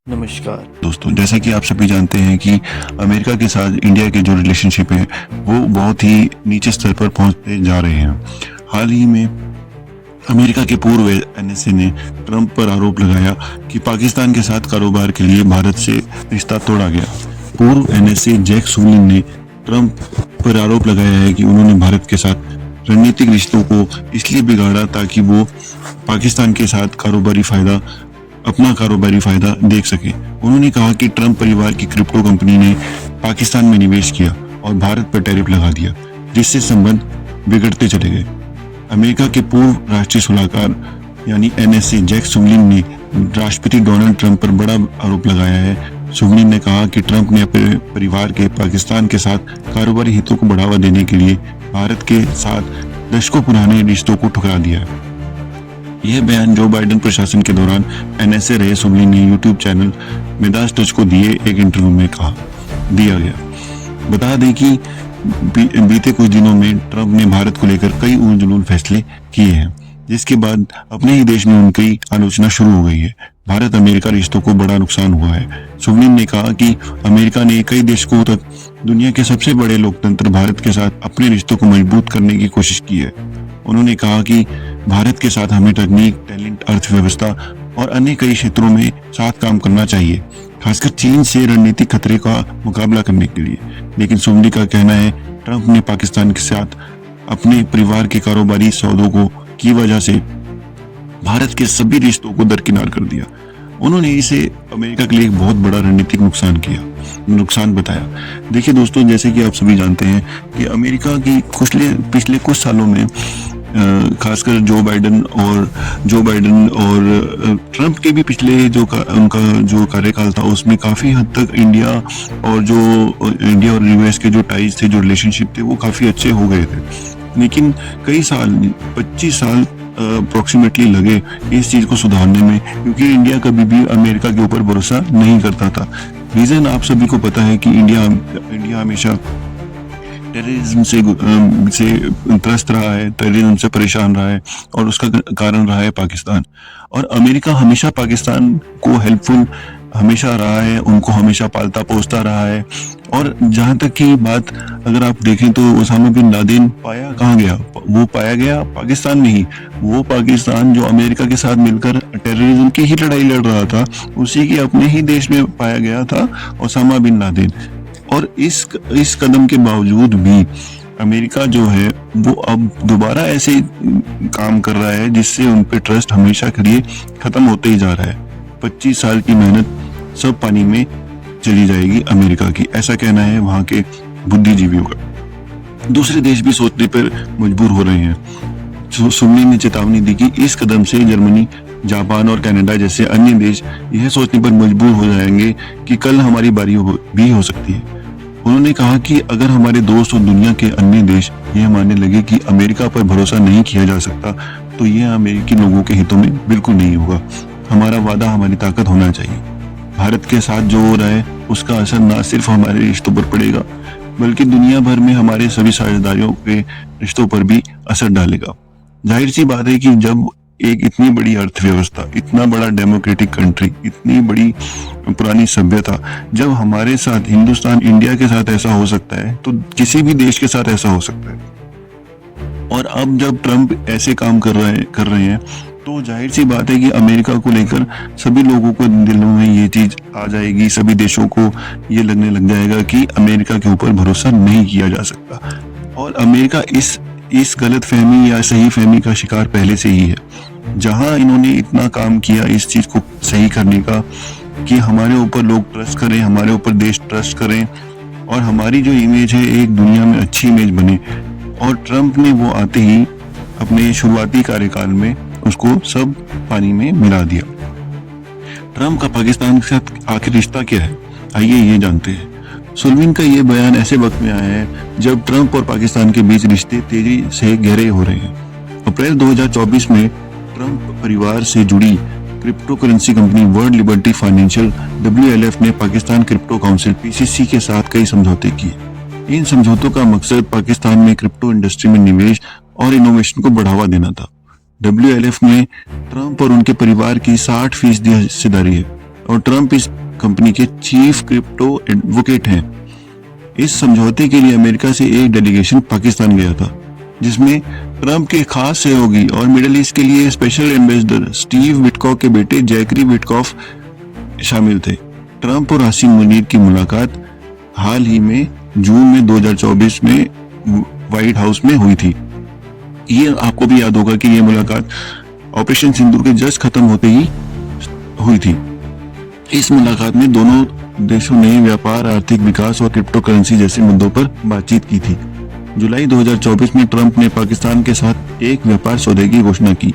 नमस्कार। दोस्तों, जैसा कि आप सभी जानते हैं कि अमेरिका के साथ इंडिया के जो रिलेशनशिप है वो बहुत ही नीचे स्तर पर पहुंचते जा रहे हैं। हाल ही में अमेरिका के पूर्व एनएसए ने ट्रंप पर आरोप लगाया कि पाकिस्तान के साथ कारोबार के लिए भारत से रिश्ता तोड़ा गया। पूर्व एनएसए जैक सुलिवान ने ट्रंप पर आरोप लगाया है कि उन्होंने भारत के साथ रणनीतिक रिश्तों को इसलिए बिगाड़ा ताकि वो पाकिस्तान के साथ अपना कारोबारी फायदा देख सके। उन्होंने कहा कि ट्रंप परिवार की क्रिप्टो कंपनी ने पाकिस्तान में निवेश किया और भारत पर टैरिफ लगा दिया, जिससे संबंध बिगड़ते चले गए। अमेरिका के पूर्व राष्ट्रीय सलाहकार यानी एनएसए जैक सुलिवान ने राष्ट्रपति डोनाल्ड ट्रंप पर बड़ा आरोप लगाया है। सुलिवान ने कहा कि ट्रंप ने अपने परिवार के पाकिस्तान के साथ कारोबारी हितों को बढ़ावा देने के लिए भारत के साथ दशकों पुराने रिश्तों को ठुकरा दिया है। यह बयान जो बाइडेन प्रशासन के दौरान एनएसए रहे सुलिवान ने यूट्यूब चैनल मिडास टच को दिए एक इंटरव्यू में दिया गया। बता दें कि बीते कुछ दिनों में ट्रंप ने भारत को लेकर कई उलझुल फैसले किए हैं, जिसके बाद अपने ही देश में उनकी आलोचना शुरू हो गई है। भारत अमेरिका रिश्तों को बड़ा नुकसान हुआ है। सुलिवान ने कहा कि अमेरिका ने कई दशकों तक दुनिया के सबसे बड़े लोकतंत्र भारत के साथ अपने रिश्तों को मजबूत करने की कोशिश की है। उन्होंने कहा कि भारत के साथ हमें तकनीक, टैलेंट, अर्थव्यवस्था और अन्य कई क्षेत्रों में साथ काम करना चाहिए, खासकर चीन से रणनीतिक खतरे का मुकाबला करने के लिए। लेकिन सुलिवान का कहना है ट्रंप ने पाकिस्तान के साथ अपने परिवार के कारोबारी सौदों की वजह से भारत के सभी रिश्तों को दरकिनार कर दिया। उन्होंने इसे अमेरिका के लिए एक बहुत बड़ा रणनीतिक नुकसान बताया। देखिए दोस्तों, जैसे कि आप सभी जानते हैं कि अमेरिका की पिछले कुछ सालों में खासकर जो बाइडेन और ट्रंप के भी पिछले उनका जो कार्यकाल था उसमें काफ़ी हद तक इंडिया और यूएस के जो टाइज थे, जो रिलेशनशिप थे, वो काफ़ी अच्छे हो गए थे। लेकिन कई साल 25 साल अप्रोक्सीमेटली लगे इस चीज़ को सुधारने में, क्योंकि इंडिया कभी भी अमेरिका के ऊपर भरोसा नहीं करता था। रीज़न आप सभी को पता है कि इंडिया हमेशा टेररिज्म से त्रस्त रहा है, टेररिज्म से परेशान रहा है, और उसका कारण रहा है पाकिस्तान। और अमेरिका हमेशा पाकिस्तान को हेल्पफुल हमेशा रहा है, उनको हमेशा पालता पोसता रहा है। और जहाँ तक की बात अगर आप देखें तो ओसामा बिन लादेन पाया कहाँ गया? वो पाया गया पाकिस्तान में ही। वो पाकिस्तान जो अमेरिका के साथ मिलकर टेररिज्म की ही लड़ाई लड़ रहा था, उसी की अपने ही देश में पाया गया था ओसामा बिन लादेन। और इस कदम के बावजूद भी अमेरिका जो है वो अब दोबारा ऐसे काम कर रहा है जिससे उन पे ट्रस्ट हमेशा के लिए खत्म होते ही जा रहा है। 25 साल की मेहनत सब पानी में चली जाएगी अमेरिका की, ऐसा कहना है वहां के बुद्धिजीवियों का। दूसरे देश भी सोचने पर मजबूर हो रहे हैं। सुलिवान ने चेतावनी दी कि इस कदम से जर्मनी, जापान और कनाडा जैसे अन्य देश यह सोचने पर मजबूर हो जाएंगे कि कल हमारी बारी भी हो सकती है। उन्होंने कहा कि अगर हमारे दोस्त और दुनिया के अन्य देश यह मानने लगे कि अमेरिका पर भरोसा नहीं किया जा सकता, तो यह अमेरिकी लोगों के हितों में बिल्कुल नहीं होगा। हमारा वादा हमारी ताकत होना चाहिए। भारत के साथ जो हो रहा है उसका असर न सिर्फ हमारे रिश्तों पर पड़ेगा, बल्कि दुनिया भर में हमारे सभी साझेदारियों के रिश्तों पर भी असर डालेगा। जाहिर सी बात है कि जब एक इतनी बड़ी अर्थव्यवस्था, इतना बड़ा डेमोक्रेटिक कंट्री, इतनी बड़ी पुरानी सभ्यता, जब हमारे साथ हिंदुस्तान, इंडिया के साथ ऐसा हो सकता है तो किसी भी देश के साथ ऐसा हो सकता है। और अब जब ट्रंप ऐसे काम कर रहे हैं तो जाहिर सी बात है कि अमेरिका को लेकर सभी लोगों को दिलों में ये चीज आ जाएगी, सभी देशों को ये लगने लग जाएगा कि अमेरिका के ऊपर भरोसा नहीं किया जा सकता। और अमेरिका इस गलत फहमी या सही फहमी का शिकार पहले से ही है। जहां इन्होंने इतना काम किया इस चीज को सही करने का कि हमारे ऊपर लोग ट्रस्ट करें, हमारे ऊपर देश ट्रस्ट करें और हमारी जो इमेज है एक दुनिया में अच्छी इमेज बने, और ट्रंप ने वो आते ही अपने शुरुआती कार्यकाल में उसको सब पानी में मिला दिया। ट्रंप का पाकिस्तान के साथ आखिर रिश्ता क्या है, आइए ये जानते हैं। सुलिवान का ये बयान ऐसे वक्त में आया है जब ट्रंप और पाकिस्तान के बीच रिश्ते तेजी से गहरे हो रहे हैं। अप्रैल 2024 में ट्रंप परिवार से जुड़ी crypto currency company world liberty financial WLF ने पाकिस्तान क्रिप्टो काउंसिल PCC के साथ कई समझौते किए। इन समझौतों का मकसद पाकिस्तान में क्रिप्टो इंडस्ट्री में निवेश और इनोवेशन को बढ़ावा देना था। WLF में ट्रंप और उनके परिवार की 60% हिस्सेदारी है। और ट्रंप इस कंपनी के चीफ क्रिप्टो एडवोकेट हैं। इस समझौते के लिए अमेरिका से एक डेलीगेशन पाकिस्तान गया था, जिसमें ट्रंप के खास सहयोगी और मिडिल ईस्ट के लिए स्पेशल एम्बेसडर स्टीव विटकॉफ के बेटे जैकरी विटकॉफ शामिल थे। ट्रंप और हसीन मुनीर की मुलाकात हाल ही में जून में 2024 में व्हाइट हाउस में हुई थी। ये आपको भी याद होगा कि ये मुलाकात ऑपरेशन सिंदूर के जस्ट खत्म होते ही हुई थी। इस मुलाकात में दोनों देशों ने व्यापार, आर्थिक विकास और क्रिप्टो करेंसी जैसे मुद्दों पर बातचीत की थी। जुलाई 2024 में ट्रंप ने पाकिस्तान के साथ एक व्यापार सौदे की घोषणा की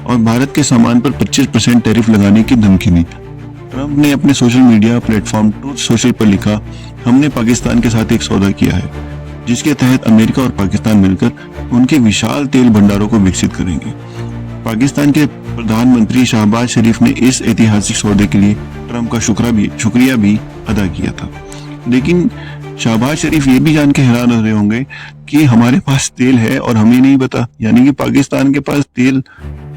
और भारत के सामान पर 25% टैरिफ लगाने की धमकी दी। ट्रंप ने अपने social media platform truth social पर लिखा, हमने पाकिस्तान के साथ एक सौदा किया है जिसके तहत अमेरिका और पाकिस्तान मिलकर उनके विशाल तेल भंडारों को विकसित करेंगे। पाकिस्तान के प्रधानमंत्री शहबाज शरीफ ने इस ऐतिहासिक सौदे के लिए ट्रंप का शुक्रिया भी अदा किया था। लेकिन शहबाज शरीफ ये भी जान के हैरान हो रहे होंगे कि हमारे पास तेल है और हमें नहीं पता, यानी कि पाकिस्तान के पास तेल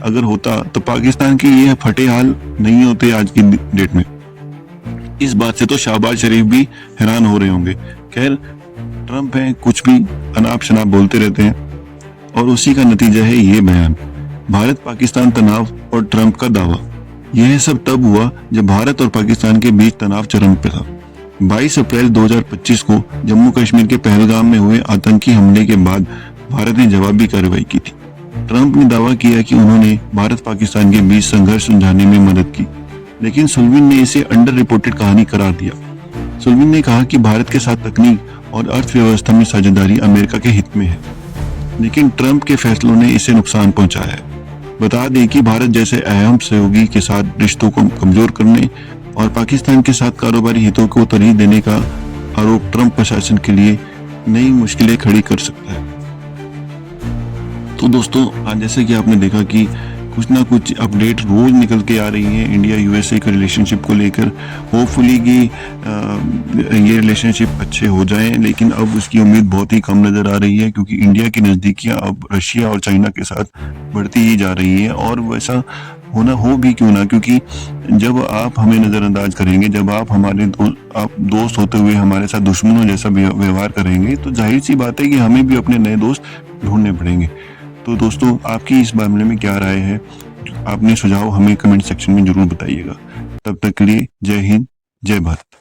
अगर होता तो पाकिस्तान के ये फटे हाल नहीं होते आज की डेट में। इस बात से तो शहबाज शरीफ भी हैरान हो रहे होंगे। खैर, ट्रंप है, कुछ भी अनाप शनाप बोलते रहते हैं और उसी का नतीजा है ये बयान, भारत पाकिस्तान तनाव और ट्रंप का दावा। यह सब तब हुआ जब भारत और पाकिस्तान के बीच तनाव चरम पे था। 22 अप्रैल 2025 को जम्मू कश्मीर के पहलगाम में हुए आतंकी हमले के बाद भारत ने जवाबी कार्रवाई की थी। ट्रंप ने दावा किया कि उन्होंने भारत पाकिस्तान के बीच संघर्ष सुलझाने में मदद की, लेकिन सुल्विन ने इसे अंडर रिपोर्टेड कहानी करार दिया। सुल्विन ने कहा कि भारत के साथ तकनीक और अर्थव्यवस्था में साझेदारी अमेरिका के हित में है, लेकिन ट्रंप के फैसलों ने इसे नुकसान पहुंचाया है। बता दें कि भारत जैसे अहम सहयोगी के साथ रिश्तों को कमजोर करने और पाकिस्तान के साथ कारोबारी हितों को तरजीह देने का आरोप ट्रंप प्रशासन के लिए नई मुश्किलें खड़ी कर सकता है। तो दोस्तों, आज जैसे कि आपने देखा कि कुछ ना कुछ अपडेट रोज निकल के आ रही है इंडिया यूएसए के रिलेशनशिप को लेकर। होपफुली कि ये रिलेशनशिप अच्छे हो जाएं, लेकिन अब उसकी उम्मीद बहुत ही कम नज़र आ रही है, क्योंकि इंडिया की नज़दीकियां अब रशिया और चाइना के साथ बढ़ती ही जा रही है। और वैसा होना हो भी क्यों ना, क्योंकि जब आप हमें नज़रअंदाज करेंगे, जब आप हमारे आप दोस्त होते हुए हमारे साथ दुश्मनों जैसा व्यवहार करेंगे, तो जाहिर सी बात है कि हमें भी अपने नए दोस्त ढूंढने पड़ेंगे। तो दोस्तों, आपकी इस मामले में क्या राय है? आपने सुझाव हमें कमेंट सेक्शन में जरूर बताइएगा। तब तक के लिए जय हिंद, जय भारत।